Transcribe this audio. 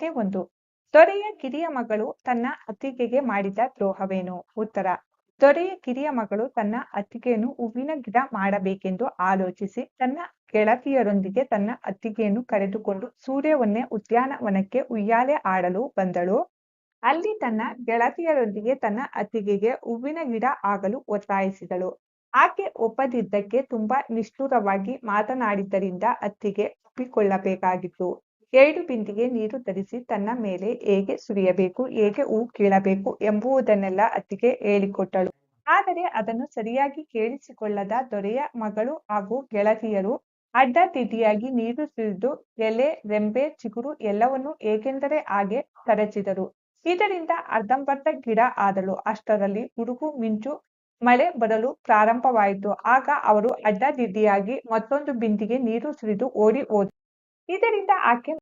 ಪ್ರಶ್ನೆ 1. ದೊರೆಯ ಕಿರಿಯ ಮಗಳು ತನ್ನ ಅತ್ತಿಗೆಗೆ ಮಾಡಿದ ದ್ರೋಹವೇನು? ಉತ್ತರ. ದೊರೆಯ ಕಿರಿಯ ಮಗಳು ತನ್ನ ಅತ್ತಿಗೆಯನ್ನು ಹೂವಿನ ಗಿಡ ಮಾಡಬೇಕೆಂದು ಆಲೋಚಿಸಿ ತನ್ನ ಗೆಳತಿಯರೊಂದಿಗೆ ತನ್ನ ಅತ್ತಿಗೆಯನ್ನು ಕರೆದುಕೊಂಡು ಸೂರ್ಯವನ್ನೇ ಉದ್ಯಾನವನಕ್ಕೆ ಉಯ್ಯಾಲೆ ಆಡಲು ಬಂದಳು. ಅಲ್ಲಿ ತನ್ನ ಗೆಳತಿಯರೊಂದಿಗೆ ತನ್ನ ಅತ್ತಿಗೆಗೆ ಹೂವಿನ ಗಿಡ ಆಗಲು ಒತ್ತಾಯಿಸಿದಳು. ಆಕೆ ಒಪ್ಪದಿದ್ದಕ್ಕೆ ತುಂಬಾ ನಿಷ್ಠುರವಾಗಿ ಮಾತನಾಡಿದ್ದರಿಂದ ಅತ್ತಿಗೆ ಒಪ್ಪಿಕೊಳ್ಳಬೇಕಾಗಿತ್ತು. 2 ಬಿಂದಿಗೆ ನೀರು ತರಿಸಿ ತನ್ನ ಮೇಲೆ ಹೇಗೆ ಸುರಿಯಬೇಕು, ಹೇಗೆ ಹೂ ಕೀಳಬೇಕು ಎಂಬುದನ್ನೆಲ್ಲ ಅತ್ತಿಗೆ ಹೇಳಿಕೊಟ್ಟಳು. ಆದರೆ ಅದನ್ನು ಸರಿಯಾಗಿ ಕೇಳಿಸಿಕೊಳ್ಳದ ದೊರೆಯ ಮಗಳು ಹಾಗೂ ಗೆಳತಿಯರು ಅಡ್ಡದಿಡ್ಡಿಯಾಗಿ ನೀರು ಸುರಿದು ಎಲೆ, ರೆಂಬೆ, ಚಿಗುರು ಎಲ್ಲವನ್ನೂ ಹೇಗೆಂದರೆ ಹಾಗೆ ಕರಚಿದರು. ಇದರಿಂದ ಅರ್ಧಂಬರ್ಧ ಗಿಡ ಆದಳು. ಅಷ್ಟರಲ್ಲಿ ಗುಡುಗು ಮಿಂಚು ಮಳೆ ಬರಲು ಪ್ರಾರಂಭವಾಯಿತು. ಆಗ ಅವರು ಅಡ್ಡದಿಡ್ಡಿಯಾಗಿ ಮತ್ತೊಂದು ಬಿಂದಿಗೆ ನೀರು ಸುರಿದು ಓಡಿ ಹೋದರು. ಇದರಿಂದ ಆಕೆ